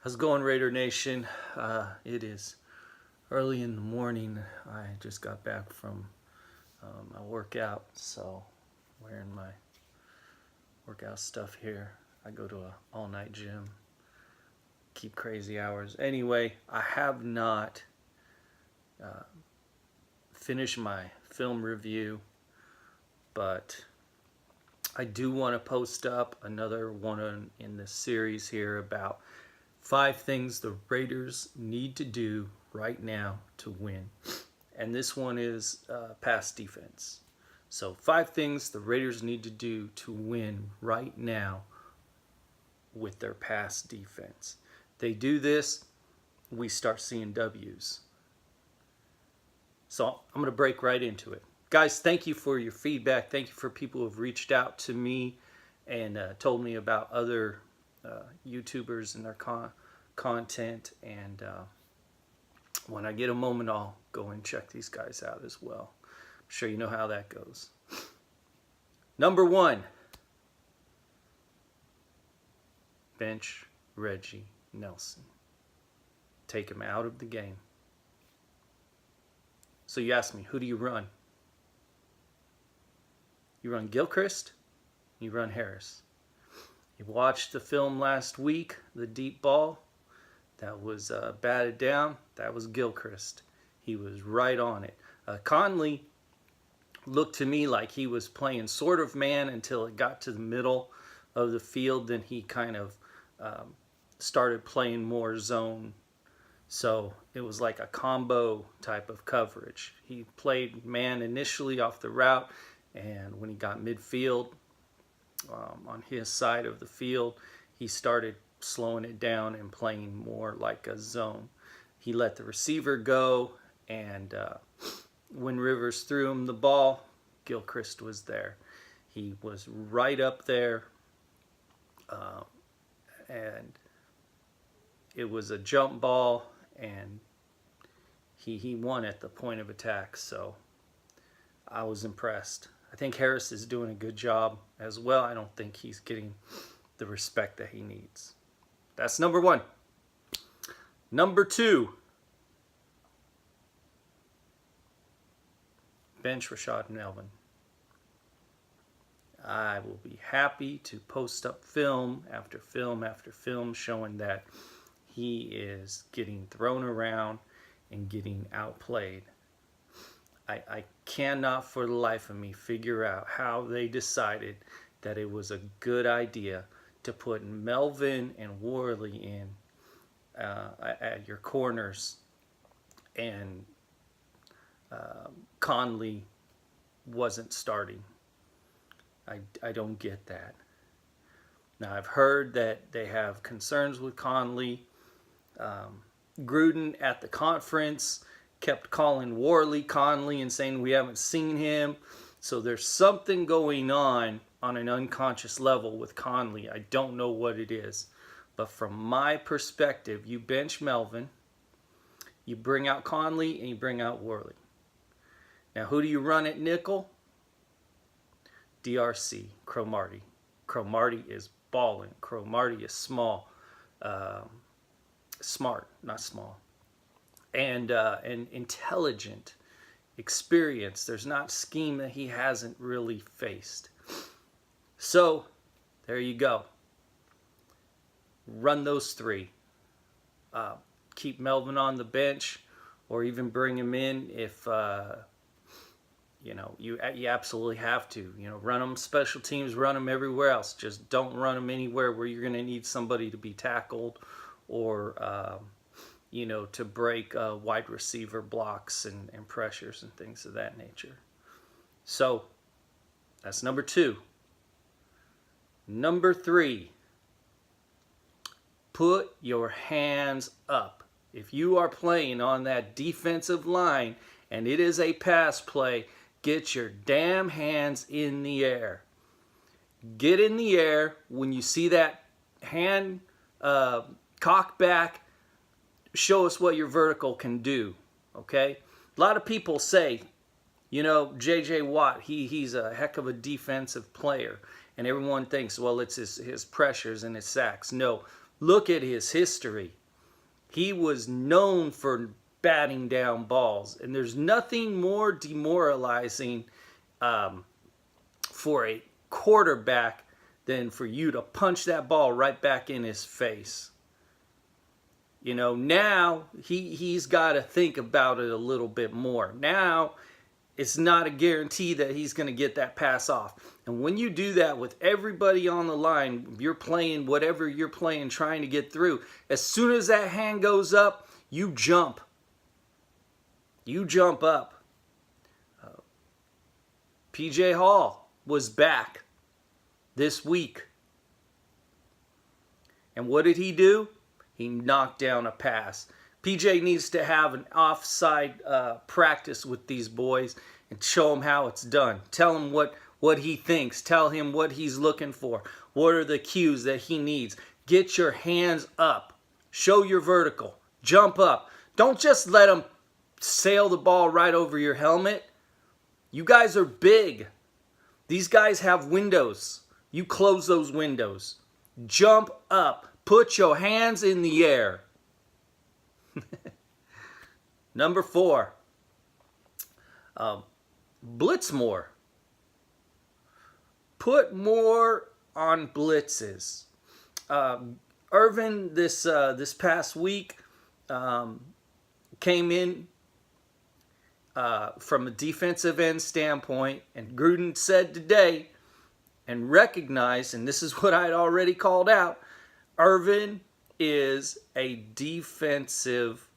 How's it going, Raider Nation? It is early in the morning. I just got back from my workout, so wearing my workout stuff here. I go to a all-night gym, keep crazy hours. Anyway, I have not finished my film review, but I do want to post up another one in this series here about 5 things the Raiders need to do right now to win. And this one is pass defense. So 5 things the Raiders need to do to win right now with their pass defense. They do this, we start seeing W's. So I'm going to break right into it. Guys, thank you for your feedback. Thank you for people who have reached out to me and told me about other YouTubers and their content. And when I get a moment, I'll go and check these guys out as well. I'm sure you know how that goes. Number 1, bench Reggie Nelson. Take him out of the game. So you ask me, who do you run? You run Gilchrist, you run Harris. You watched the film last week, the deep ball that was batted down. That was Gilchrist. He was right on it. Conley looked to me like he was playing sort of man until it got to the middle of the field. Then he kind of started playing more zone. So it was like a combo type of coverage. He played man initially off the route, and when he got midfield on his side of the field, he started slowing it down and playing more like a zone. He let the receiver go, and when Rivers threw him the ball, Gilchrist was there. He was right up there, and it was a jump ball, and he won at the point of attack, so I was impressed. I think Harris is doing a good job as well. I don't think he's getting the respect that he needs. That's number 1. Number 2, bench Rashad Melvin. I will be happy to post up film after film after film showing that he is getting thrown around and getting outplayed. I cannot for the life of me figure out how they decided that it was a good idea to put Melvin and Worley in at your corners, and Conley wasn't starting. I don't get that. Now, I've heard that they have concerns with Conley. Gruden at the conference kept calling Worley Conley and saying we haven't seen him. So there's something going on an unconscious level with Conley. I don't know what it is. But from my perspective, you bench Melvin, you bring out Conley, and you bring out Worley. Now, who do you run at nickel? DRC, Cromartie. Cromartie is balling. Cromartie is small. Smart, not small. And intelligent, experienced. There's not scheme that he hasn't really faced. So, there you go. Run those 3. Keep Melvin on the bench, or even bring him in if you absolutely have to. Run them special teams, run them everywhere else. Just don't run them anywhere where you're going to need somebody to be tackled, or to break wide receiver blocks and pressures and things of that nature. So that's number 2. Number 3, put your hands up. If you are playing on that defensive line and it is a pass play, get your damn hands in the air. Get in the air when you see that hand cock back. Show us what your vertical can do, okay? A lot of people say, J.J. Watt, he's a heck of a defensive player. And everyone thinks, well, it's his pressures and his sacks. No, Look at his history. He was known for batting down balls, and there's nothing more demoralizing for a quarterback than for you to punch that ball right back in his face. You know, now he's got to think about it a little bit more. Now it's not a guarantee that he's going to get that pass off. And when you do that with everybody on the line, you're playing whatever you're playing, trying to get through. As soon as that hand goes up, you jump. You jump up. PJ Hall was back this week. And what did he do? He knocked down a pass. PJ needs to have an offside practice with these boys and show them how it's done. Tell him what he thinks. Tell him what he's looking for. What are the cues that he needs? Get your hands up. Show your vertical. Jump up. Don't just let him sail the ball right over your helmet. You guys are big. These guys have windows. You close those windows. Jump up. Put your hands in the air. Number 4. Blitz more. Put more on blitzes. Irvin this past week came in from a defensive end standpoint, and Gruden said today and recognized, and this is what I had already called out, Irvin is a defensive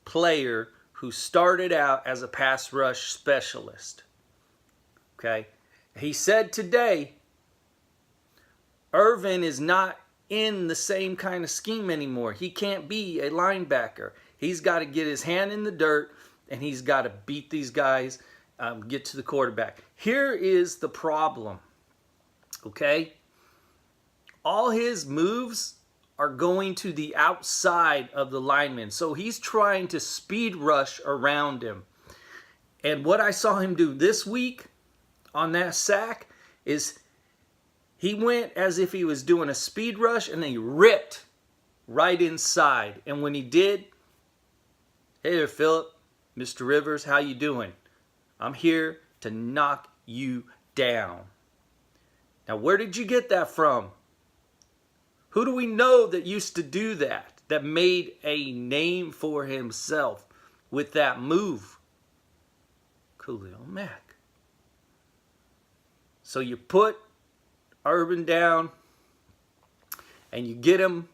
player who started out as a pass rush specialist. Okay? He said today, Irvin is not in the same kind of scheme anymore. He can't be a linebacker. He's got to get his hand in the dirt, and he's got to beat these guys, get to the quarterback. Here is the problem. Okay? All his moves are going to the outside of the lineman. So he's trying to speed rush around him. And what I saw him do this week on that sack is he went as if he was doing a speed rush, and then he ripped right inside. And when he did, hey there, Philip, Mr. Rivers, how you doing? I'm here to knock you down. Now, where did you get that from? Who do we know that used to do that, that made a name for himself with that move? Khalil Mack. So you put Urban down and you get him,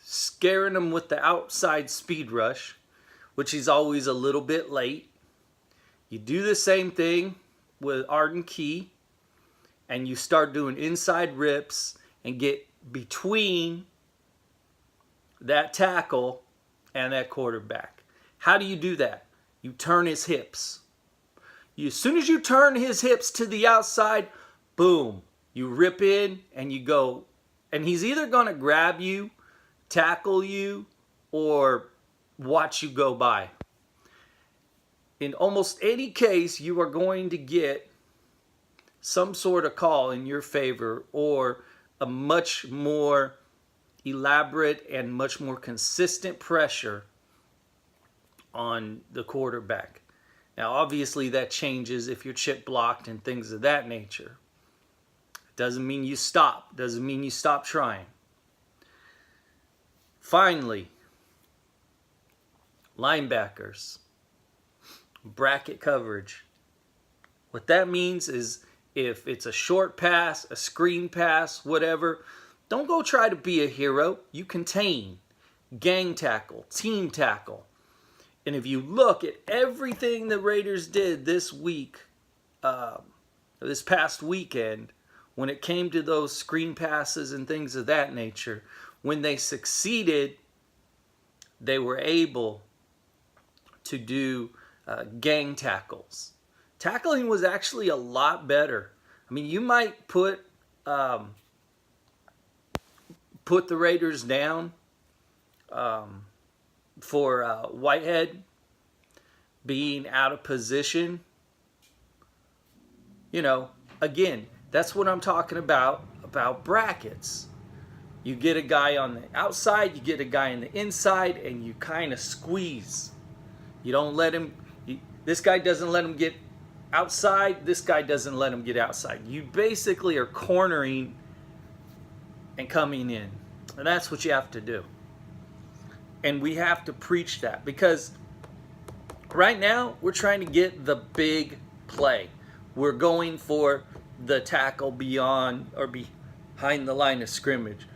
scaring him with the outside speed rush, which he's always a little bit late. You do the same thing with Arden Key, and you start doing inside rips and get between that tackle and that quarterback. How do you do that? You turn his hips. As soon as you turn his hips to the outside, boom, you rip in and you go. And he's either going to grab you, tackle you, or watch you go by. In almost any case, you are going to get some sort of call in your favor, or a much more elaborate and much more consistent pressure on the quarterback. Now, obviously, that changes if you're chip blocked and things of that nature. Doesn't mean you stop. Doesn't mean you stop trying. Finally, linebackers, bracket coverage. What that means is, if it's a short pass, a screen pass, whatever, don't go try to be a hero. You contain, gang tackle, team tackle. And if you look at everything the Raiders did this week, this past weekend, when it came to those screen passes and things of that nature, when they succeeded, they were able to do gang tackles. Tackling was actually a lot better. I mean, you might put the Raiders down for Whitehead being out of position. You know, again, that's what I'm talking about brackets. You get a guy on the outside, you get a guy on the inside, and you kind of squeeze. You don't let him, this guy doesn't let him get outside, this guy doesn't let him get outside. You basically are cornering and coming in. And that's what you have to do. And we have to preach that, because right now we're trying to get the big play. We're going for the tackle beyond or behind the line of scrimmage.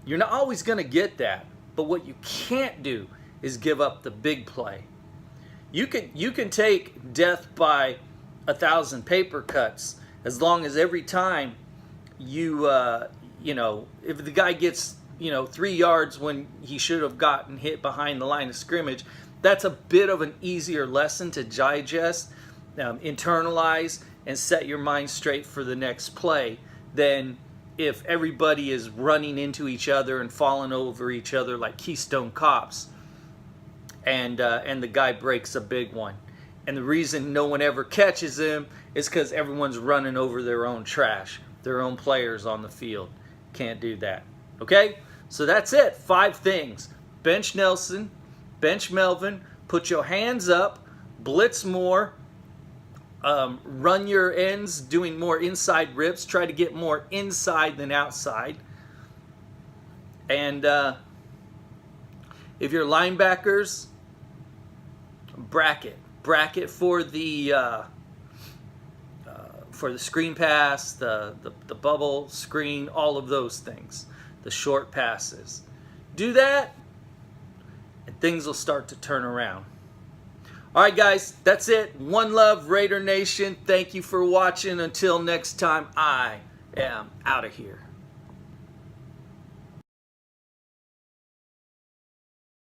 You're not always going to get that, but what you can't do is give up the big play. You can take death by 1,000 paper cuts as long as every time you if the guy gets 3 yards when he should have gotten hit behind the line of scrimmage, that's a bit of an easier lesson to digest, internalize, and set your mind straight for the next play than if everybody is running into each other and falling over each other like Keystone Cops, and the guy breaks a big one. And the reason no one ever catches him is because everyone's running over their own trash, their own players on the field. Can't do that. Okay? So that's it. 5 things. Bench Nelson, bench Melvin, put your hands up, blitz more, run your ends, doing more inside rips, try to get more inside than outside. And if you're linebackers, bracket for the screen pass, the bubble screen, all of those things, the short passes. Do that, and things will start to turn around. All right, guys, that's it. One love, Raider Nation. Thank you for watching. Until next time, I am out of here.